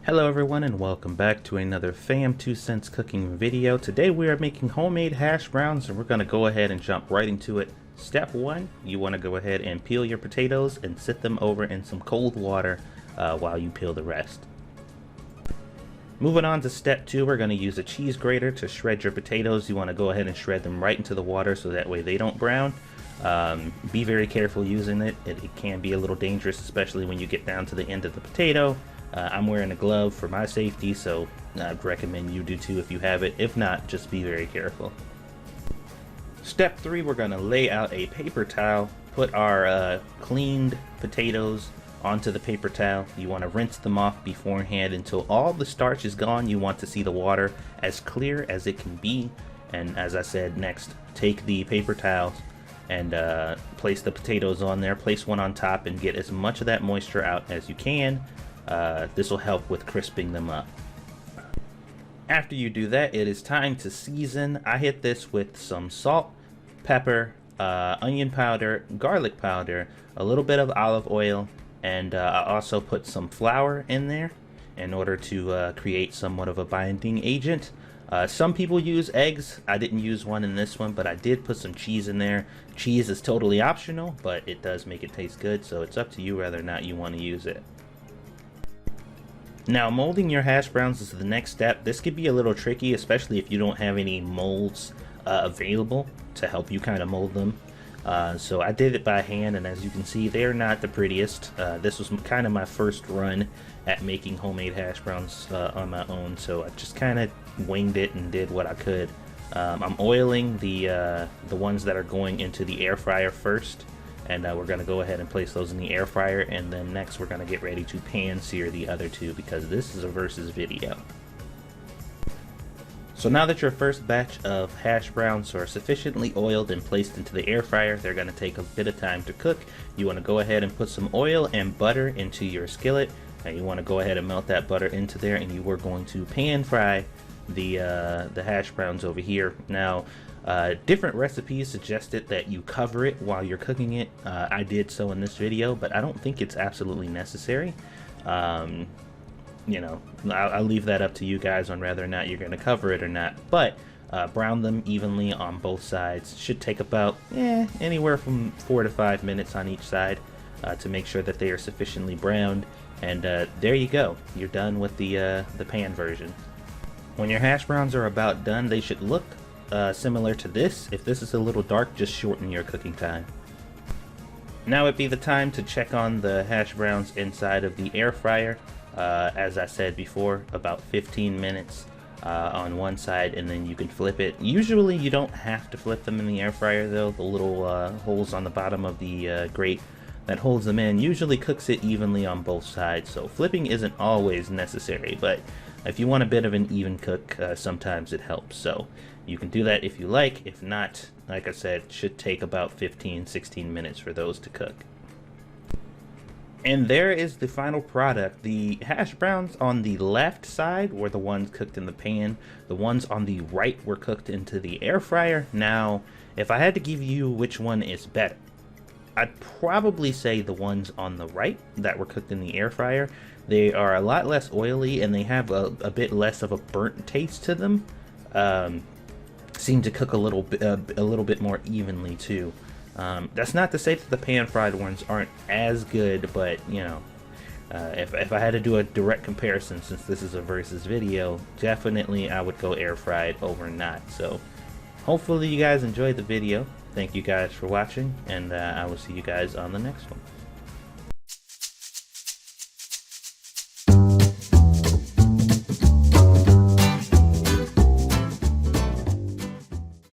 Hello everyone and welcome back to another Fam 2 Cents cooking video. Today we are making homemade hash browns and we're going to go ahead and jump right into it. Step 1, you want to go ahead and peel your potatoes and sit them over in some cold water while you peel the rest. Moving on to step 2, we're going to use a cheese grater to shred your potatoes. You want to go ahead and shred them right into the water so that way they don't brown. Be very careful using it. It can be a little dangerous, especially when you get down to the end of the potato. I'm wearing a glove for my safety, so I'd recommend you do too if you have it. If not, just be very careful. Step 3, we're going to lay out a paper towel, put our cleaned potatoes onto the paper towel. You want to rinse them off beforehand until all the starch is gone. You want to see the water as clear as it can be. And as I said, next, take the paper towels and place the potatoes on there. Place one on top and get as much of that moisture out as you can. This will help with crisping them up. After you do that, it is time to season. I hit this with some salt, pepper, onion powder, garlic powder, a little bit of olive oil, and I also put some flour in there in order to create somewhat of a binding agent. Some people use eggs. I didn't use one in this one, but I did put some cheese in there. Cheese is totally optional, but it does make it taste good, so it's up to you whether or not you want to use it. Now, molding your hash browns is the next step. This could be a little tricky, especially if you don't have any molds available to help you kind of mold them. So I did it by hand, and as you can see, they're not the prettiest. This was kind of my first run at making homemade hash browns on my own, so I just kind of winged it and did what I could. I'm oiling the ones that are going into the air fryer first. And we're going to go ahead and place those in the air fryer, and then next we're going to get ready to pan sear the other two because this is a versus video. So now that your first batch of hash browns are sufficiently oiled and placed into the air fryer, they're going to take a bit of time to cook. You want to go ahead and put some oil and butter into your skillet. And you want to go ahead and melt that butter into there, and you are going to pan fry the hash browns over here. Now, different recipes suggested that you cover it while you're cooking it. I did so in this video, but I don't think it's absolutely necessary. You know, I'll leave that up to you guys on whether or not you're going to cover it or not. But brown them evenly on both sides. Should take about anywhere from 4 to 5 minutes on each side to make sure that they are sufficiently browned. And there you go. You're done with the pan version. When your hash browns are about done, they should look similar to this. If this is a little dark, just shorten your cooking time. Now would be the time to check on the hash browns inside of the air fryer. As I said before, about 15 minutes on one side, and then you can flip it. Usually you don't have to flip them in the air fryer though. The little holes on the bottom of the grate that holds them in usually cooks it evenly on both sides, so flipping isn't always necessary, but if you want a bit of an even cook, sometimes it helps. So you can do that if you like. If not, like I said, it should take about 15-16 minutes for those to cook. And there is the final product. The hash browns on the left side were the ones cooked in the pan. The ones on the right were cooked into the air fryer. Now, if I had to give you which one is better, I'd probably say the ones on the right that were cooked in the air fryer. They are a lot less oily and they have a bit less of a burnt taste to them. Seem to cook a little bit more evenly too. That's not to say that the pan fried ones aren't as good, but you know, if I had to do a direct comparison, since this is a versus video, definitely I would go air fried over not. So hopefully you guys enjoyed the video. Thank you guys for watching, and I will see you guys on the next one.